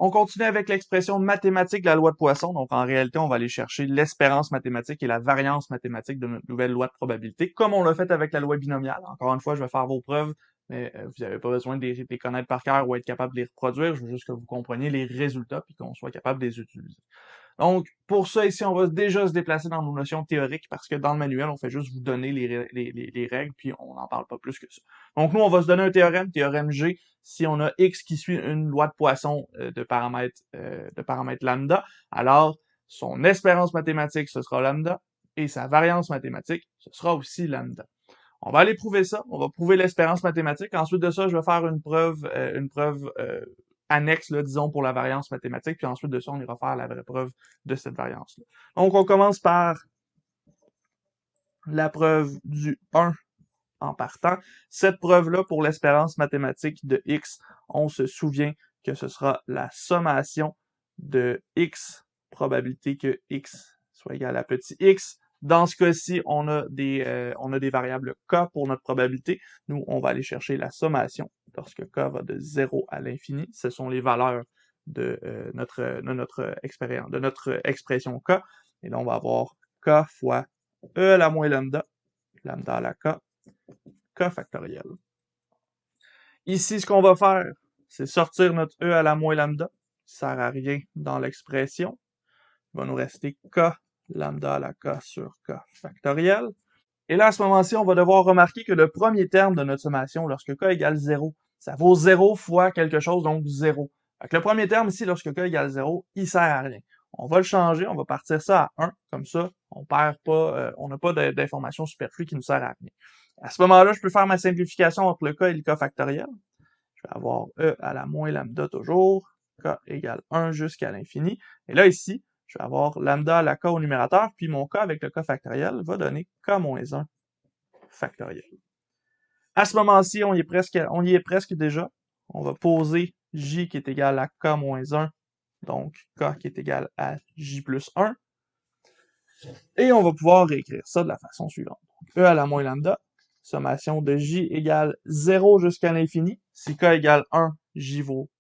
On continue avec l'expression mathématique de la loi de Poisson. Donc, en réalité, on va aller chercher l'espérance mathématique et la variance mathématique de notre nouvelle loi de probabilité, comme on l'a fait avec la loi binomiale. Encore une fois, je vais faire vos preuves, mais vous n'avez pas besoin de les connaître par cœur ou être capable de les reproduire. Je veux juste que vous compreniez les résultats puis qu'on soit capable de les utiliser. Donc, pour ça, ici, on va déjà se déplacer dans nos notions théoriques parce que dans le manuel, on fait juste vous donner les règles, puis on n'en parle pas plus que ça. Donc, nous, on va se donner un théorème G, si on a X qui suit une loi de Poisson de paramètre lambda, alors son espérance mathématique, ce sera lambda, et sa variance mathématique, ce sera aussi lambda. On va aller prouver ça, on va prouver l'espérance mathématique. Ensuite de ça, je vais faire une preuve annexe, là, disons, pour la variance mathématique, puis ensuite de ça, on ira faire la vraie preuve de cette variance-là. Donc, on commence par la preuve du 1 en partant. Cette preuve-là, pour l'espérance mathématique de x, on se souvient que ce sera la sommation de x, probabilité que x soit égal à petit x. Dans ce cas-ci, on a des variables k pour notre probabilité. Nous, on va aller chercher la sommation lorsque k va de 0 à l'infini. Ce sont les valeurs de notre expression k. Et là, on va avoir k fois e à la moins lambda, lambda à la k factoriel. Ici, ce qu'on va faire, c'est sortir notre e à la moins lambda. Ça sert à rien dans l'expression. Il va nous rester k lambda à la k sur k factoriel. Et là, à ce moment-ci, on va devoir remarquer que le premier terme de notre sommation, lorsque k égale 0, ça vaut 0 fois quelque chose, donc 0. Fait que le premier terme ici, lorsque k égale 0, il sert à rien. On va le changer, on va partir ça à 1, comme ça, on perd pas, on n'a pas d'informations superflues qui nous sert à rien. À ce moment-là, je peux faire ma simplification entre le k et le k factoriel. Je vais avoir e à la moins lambda toujours, k égale 1 jusqu'à l'infini. Et là, ici, je vais avoir lambda à la k au numérateur, puis mon k avec le k factoriel va donner k moins 1 factoriel. À ce moment-ci, on y est presque déjà. On va poser j qui est égal à k moins 1, donc k qui est égal à j plus 1. Et on va pouvoir réécrire ça de la façon suivante. Donc, e à la moins lambda, sommation de j égale 0 jusqu'à l'infini. Si k égale 1, j vaut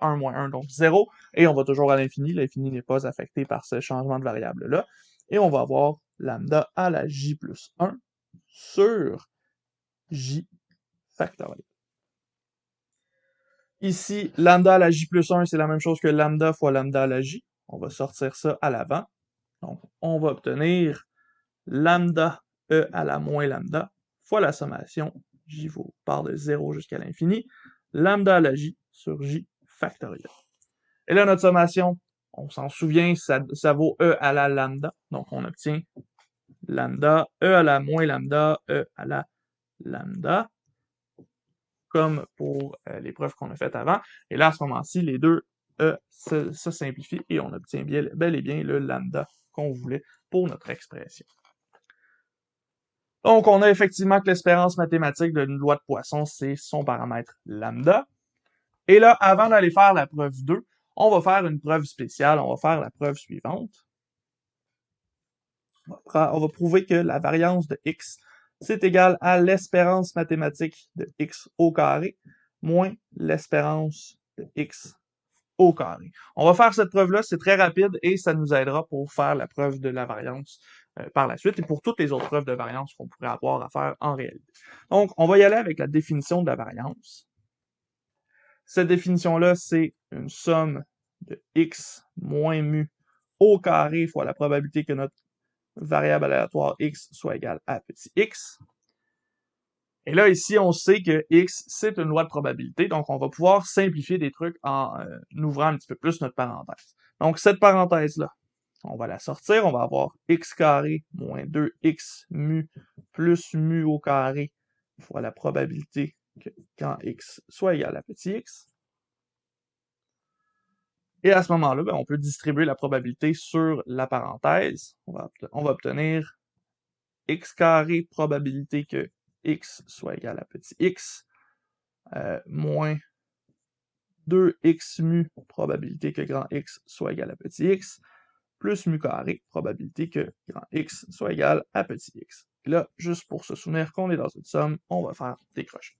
1 moins 1, donc 0. Et on va toujours à l'infini. L'infini n'est pas affecté par ce changement de variable-là. Et on va avoir lambda à la j plus 1 sur j factoriel. Ici, lambda à la j plus 1, c'est la même chose que lambda fois lambda à la j. On va sortir ça à l'avant. Donc, on va obtenir lambda e à la moins lambda fois la sommation j part de 0 jusqu'à l'infini, lambda à la j sur j factoriel. Et là, notre sommation, on s'en souvient, ça vaut e à la lambda. Donc, on obtient lambda e à la moins lambda e à la lambda, comme pour les preuves qu'on a faites avant. Et là, à ce moment-ci, les deux se simplifient et on obtient bel et bien le lambda qu'on voulait pour notre expression. Donc, on a effectivement que l'espérance mathématique d'une loi de Poisson, c'est son paramètre lambda. Et là, avant d'aller faire la preuve 2, on va faire une preuve spéciale. On va faire la preuve suivante. On va prouver que la variance de x, c'est égal à l'espérance mathématique de x au carré moins l'espérance de x au carré. On va faire cette preuve-là, c'est très rapide et ça nous aidera pour faire la preuve de la variance par la suite et pour toutes les autres preuves de variance qu'on pourrait avoir à faire en réalité. Donc, on va y aller avec la définition de la variance. Cette définition-là, c'est une somme de x moins mu au carré fois la probabilité que notre variable aléatoire x soit égale à petit x. Et là, ici, on sait que x, c'est une loi de probabilité, donc on va pouvoir simplifier des trucs en ouvrant un petit peu plus notre parenthèse. Donc, cette parenthèse-là, on va la sortir, on va avoir x carré moins 2x mu plus mu au carré fois la probabilité que quand x soit égal à petit x. Et à ce moment-là, ben, on peut distribuer la probabilité sur la parenthèse. On va obtenir x carré probabilité que x soit égal à petit x, moins 2x mu probabilité que grand X soit égal à petit x, plus mu carré probabilité que grand X soit égal à petit x. Et là, juste pour se souvenir qu'on est dans une somme, on va faire des crochets.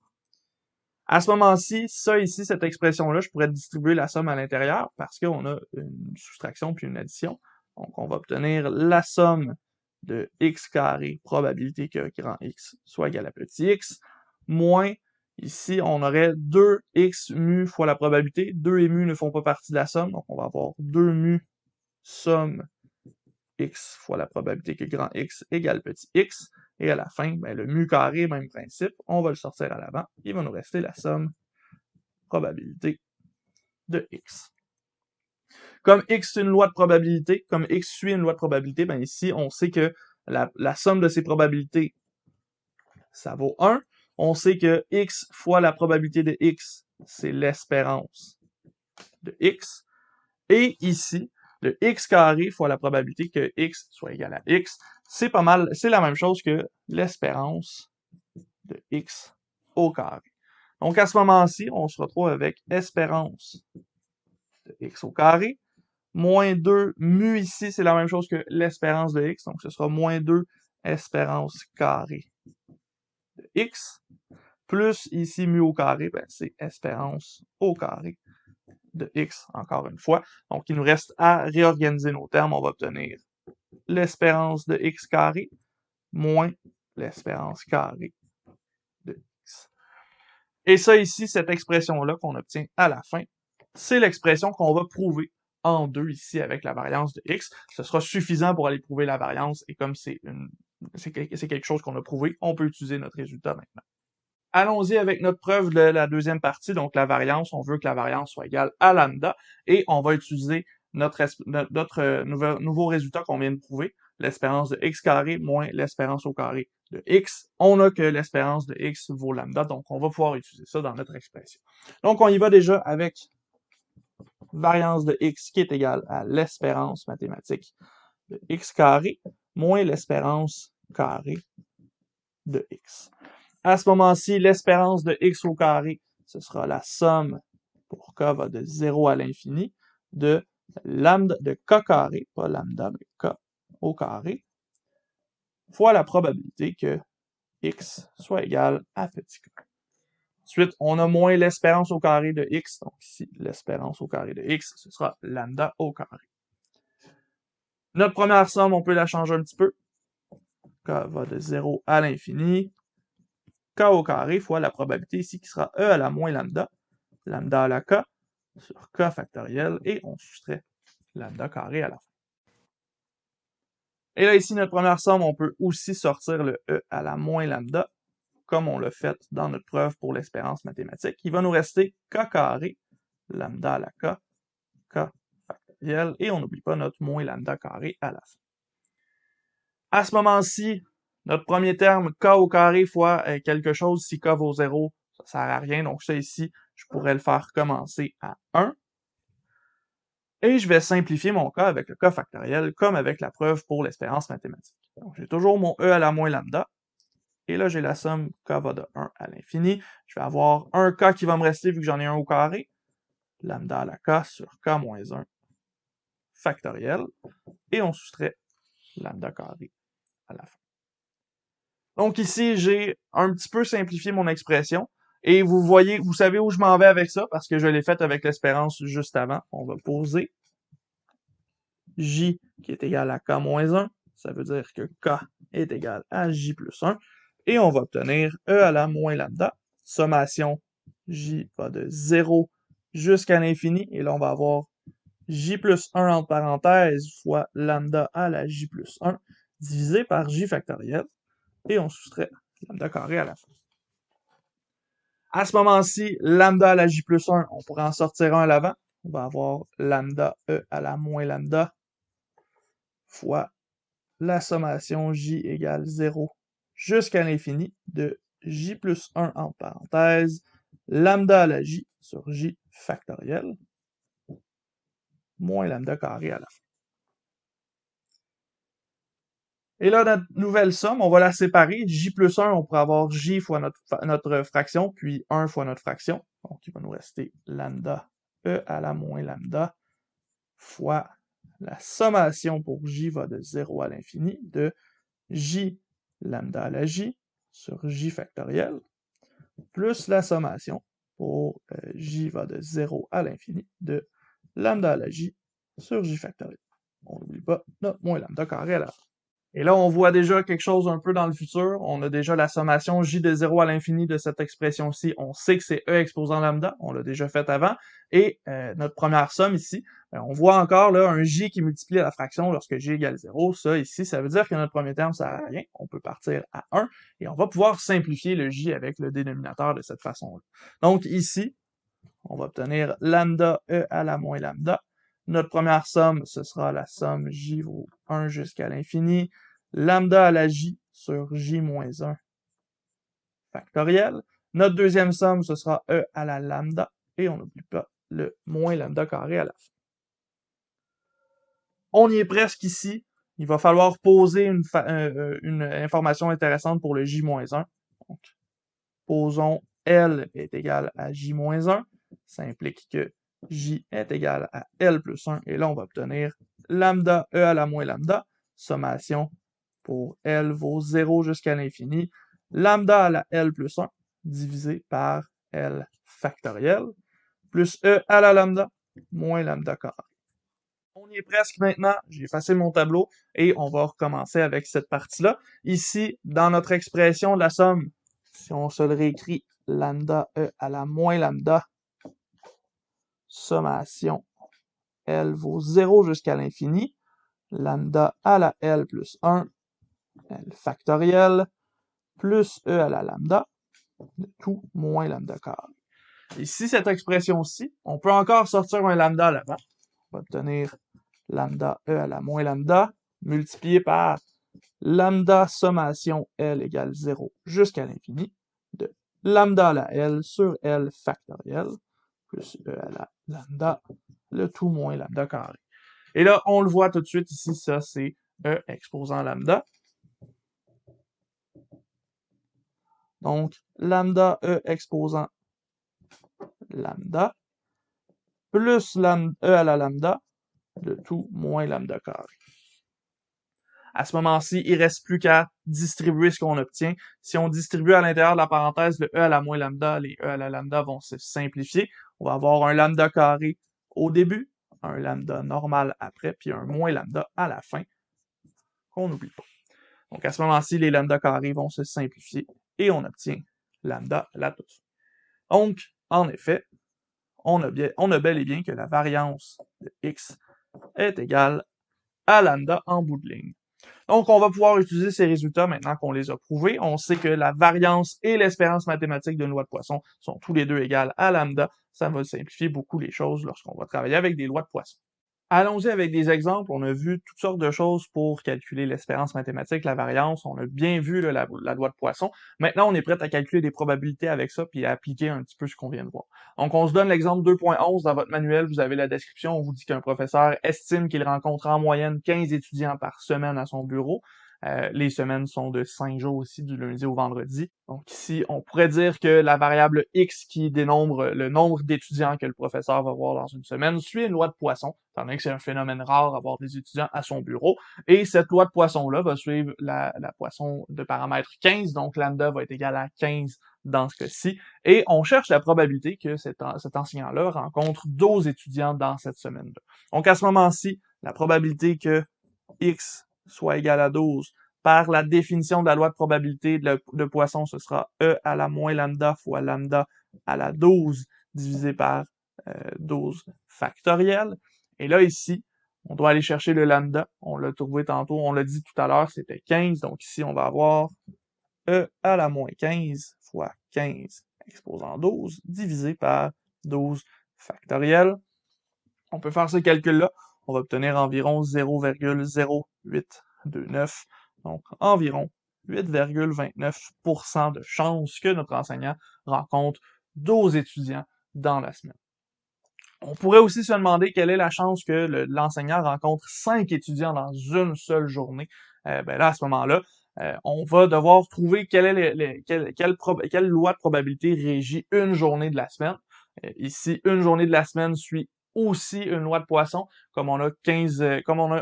À ce moment-ci, ça ici, cette expression-là, je pourrais distribuer la somme à l'intérieur parce qu'on a une soustraction puis une addition. Donc, on va obtenir la somme de x carré, probabilité que grand X soit égal à petit x, moins, ici, on aurait 2x mu fois la probabilité. 2 et mu ne font pas partie de la somme, donc on va avoir 2 mu somme x fois la probabilité que grand X égale petit x. Et à la fin, ben, le mu carré, même principe, on va le sortir à l'avant. Il va nous rester la somme probabilité de x. Comme x est une loi de probabilité, comme x suit une loi de probabilité, ben ici, on sait que la somme de ces probabilités, ça vaut 1. On sait que x fois la probabilité de x, c'est l'espérance de x. Et ici, le x carré fois la probabilité que x soit égal à x, c'est pas mal, c'est la même chose que l'espérance de x au carré. Donc, à ce moment-ci, on se retrouve avec espérance de x au carré, moins 2 mu ici, c'est la même chose que l'espérance de x, donc ce sera moins 2 espérance carré de x, plus ici mu au carré, ben, c'est espérance au carré de x, encore une fois. Donc, il nous reste à réorganiser nos termes. On va obtenir l'espérance de x carré moins l'espérance carrée de x. Et ça ici, cette expression-là qu'on obtient à la fin, c'est l'expression qu'on va prouver en 2 ici avec la variance de x. Ce sera suffisant pour aller prouver la variance, et comme c'est quelque chose qu'on a prouvé, on peut utiliser notre résultat maintenant. Allons-y avec notre preuve de la deuxième partie, donc la variance. On veut que la variance soit égale à lambda, et on va utiliser notre nouveau résultat qu'on vient de prouver, l'espérance de x carré moins l'espérance au carré de x. On a que l'espérance de x vaut lambda, donc on va pouvoir utiliser ça dans notre expression. Donc on y va déjà avec variance de x qui est égale à l'espérance mathématique de x carré moins l'espérance carrée de x. À ce moment-ci, l'espérance de x au carré, ce sera la somme, pour k va de 0 à l'infini, de lambda de k carré, pas lambda, mais k au carré, fois la probabilité que x soit égal à petit k. Ensuite, on a moins l'espérance au carré de x, donc ici, l'espérance au carré de x, ce sera lambda au carré. Notre première somme, on peut la changer un petit peu. K va de 0 à l'infini, k au carré fois la probabilité ici qui sera e à la moins lambda, lambda à la k sur k factoriel, et on soustrait lambda carré à la fin. Et là, ici, notre première somme, on peut aussi sortir le e à la moins lambda, comme on l'a fait dans notre preuve pour l'espérance mathématique. Il va nous rester k carré, lambda à la k factoriel, et on n'oublie pas notre moins lambda carré à la fin. À ce moment-ci, notre premier terme, k au carré fois quelque chose, si k vaut 0, ça sert à rien, donc ça ici, je pourrais le faire commencer à 1. Et je vais simplifier mon cas avec le k factoriel, comme avec la preuve pour l'espérance mathématique. Donc, j'ai toujours mon e à la moins lambda, et là, j'ai la somme k va de 1 à l'infini. Je vais avoir un k qui va me rester vu que j'en ai un au carré, lambda à la k sur k moins 1 factoriel, et on soustrait lambda carré à la fin. Donc ici, j'ai un petit peu simplifié mon expression, et vous voyez, vous savez où je m'en vais avec ça, parce que je l'ai fait avec l'espérance juste avant. On va poser j qui est égal à k moins 1, ça veut dire que k est égal à j plus 1, et on va obtenir e à la moins lambda, sommation j va de 0 jusqu'à l'infini, et là on va avoir j plus 1 entre parenthèses fois lambda à la j plus 1 divisé par j factoriel, et on soustrait lambda carré à la fin. À ce moment-ci, lambda à la j plus 1, on pourrait en sortir un à l'avant. On va avoir lambda e à la moins lambda fois la sommation j égale 0 jusqu'à l'infini de j plus 1 entre parenthèses, lambda à la j sur j factoriel, moins lambda carré à la fin. Et là, notre nouvelle somme, on va la séparer. J plus 1, on pourrait avoir j fois notre fraction, puis 1 fois notre fraction. Donc, il va nous rester lambda e à la moins lambda fois la sommation pour j va de 0 à l'infini de j lambda à la j sur j factoriel, plus la sommation pour j va de 0 à l'infini de lambda à la j sur j factoriel. On n'oublie pas notre moins lambda carré à la fin. Et là, on voit déjà quelque chose un peu dans le futur. On a déjà la sommation j de 0 à l'infini de cette expression-ci. On sait que c'est e exposant lambda. On l'a déjà fait avant. Et notre première somme ici, on voit encore là un j qui multiplie la fraction lorsque j égale 0. Ça, ici, ça veut dire que notre premier terme, ça sert à rien. On peut partir à 1. Et on va pouvoir simplifier le j avec le dénominateur de cette façon-là. Donc ici, on va obtenir lambda e à la moins lambda. Notre première somme, ce sera la somme j vaut 1 jusqu'à l'infini, lambda à la j sur j moins 1 factoriel. Notre deuxième somme, ce sera e à la lambda, et on n'oublie pas le moins lambda carré à la fin. On y est presque ici. Il va falloir poser une information intéressante pour le j moins 1. Donc, posons L est égal à j moins 1. Ça implique que j est égal à L plus 1. Et là, on va obtenir lambda e à la moins lambda. Sommation pour L vaut 0 jusqu'à l'infini. Lambda à la L plus 1 divisé par L factoriel plus e à la lambda moins lambda carré. On y est presque maintenant. J'ai effacé mon tableau et on va recommencer avec cette partie-là. Ici, dans notre expression de la somme, si on se le réécrit, lambda e à la moins lambda, sommation L vaut 0 jusqu'à l'infini, lambda à la L plus 1, L factoriel, plus e à la lambda, de tout moins lambda carré. Ici, cette expression-ci, on peut encore sortir un lambda à l'avant. On va obtenir lambda e à la moins lambda, multiplié par lambda sommation L égale 0 jusqu'à l'infini, de lambda à la L sur L factoriel, plus e à la lambda, le tout moins lambda carré. Et là, on le voit tout de suite ici, ça c'est e exposant lambda. Donc, lambda e exposant lambda, plus e à la lambda, le tout moins lambda carré. À ce moment-ci, il ne reste plus qu'à distribuer ce qu'on obtient. Si on distribue à l'intérieur de la parenthèse le e à la moins lambda, les e à la lambda vont se simplifier. On va avoir un lambda carré au début, un lambda normal après, puis un moins lambda à la fin, qu'on n'oublie pas. Donc à ce moment-ci, les lambda carrés vont se simplifier et on obtient lambda à la toute fin. Donc, en effet, on a bel et bien que la variance de x est égale à lambda en bout de ligne. Donc, on va pouvoir utiliser ces résultats maintenant qu'on les a prouvés. On sait que la variance et l'espérance mathématique d'une loi de Poisson sont tous les deux égales à lambda. Ça va simplifier beaucoup les choses lorsqu'on va travailler avec des lois de Poisson. Allons-y avec des exemples. On a vu toutes sortes de choses pour calculer l'espérance mathématique, la variance. On a bien vu là, la loi de Poisson. Maintenant, on est prêt à calculer des probabilités avec ça puis à appliquer un petit peu ce qu'on vient de voir. Donc, on se donne l'exemple 2.11 dans votre manuel. Vous avez la description. On vous dit qu'un professeur estime qu'il rencontre en moyenne 15 étudiants par semaine à son bureau. Les semaines sont de 5 jours aussi, du lundi au vendredi. Donc ici, on pourrait dire que la variable x qui dénombre le nombre d'étudiants que le professeur va voir dans une semaine suit une loi de Poisson, étant donné que c'est un phénomène rare d'avoir des étudiants à son bureau. Et cette loi de Poisson-là va suivre la Poisson de paramètre 15, donc lambda va être égal à 15 dans ce cas-ci. Et on cherche la probabilité que cet enseignant-là rencontre 12 étudiants dans cette semaine-là. Donc à ce moment-ci, la probabilité que x soit égal à 12 par la définition de la loi de probabilité de Poisson, ce sera e à la moins lambda fois lambda à la 12 divisé par 12 factoriel. Et là, ici, on doit aller chercher le lambda. On l'a trouvé tantôt, on l'a dit tout à l'heure, c'était 15. Donc ici, on va avoir e à la moins 15 fois 15 exposant 12 divisé par 12 factoriel. On peut faire ce calcul-là. On va obtenir environ 0,0829, donc environ 8,29% de chances que notre enseignant rencontre 12 étudiants dans la semaine. On pourrait aussi se demander quelle est la chance que l'enseignant rencontre 5 étudiants dans une seule journée. Ben là, à ce moment-là, on va devoir trouver quelle loi de probabilité régit une journée de la semaine. Ici, une journée de la semaine suit aussi une loi de Poisson, comme on a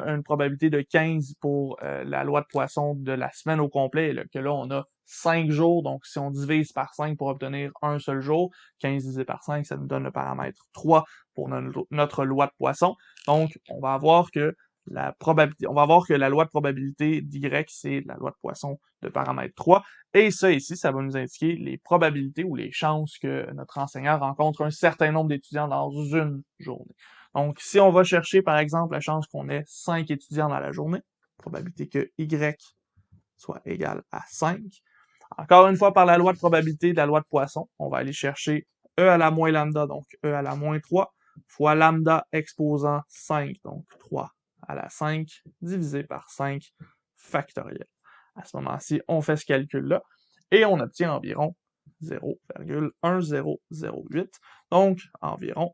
une probabilité de 15 pour la loi de Poisson de la semaine au complet, que là, on a 5 jours, donc si on divise par 5 pour obtenir un seul jour, 15 divisé par 5, ça nous donne le paramètre 3 pour notre loi de Poisson. Donc, on va avoir que la loi de probabilité d'Y, c'est la loi de Poisson de paramètre 3. Et ça ici, ça va nous indiquer les probabilités ou les chances que notre enseignant rencontre un certain nombre d'étudiants dans une journée. Donc, si on va chercher, par exemple, la chance qu'on ait 5 étudiants dans la journée, probabilité que Y soit égal à 5. Encore une fois, par la loi de probabilité de la loi de Poisson, on va aller chercher E à la moins lambda, donc E à la moins 3, fois lambda exposant 5, donc 3 à la 5, divisé par 5 factoriel. À ce moment-ci, on fait ce calcul-là, et on obtient environ 0,1008, donc environ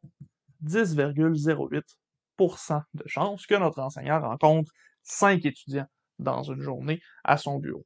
10,08% de chance que notre enseignant rencontre 5 étudiants dans une journée à son bureau.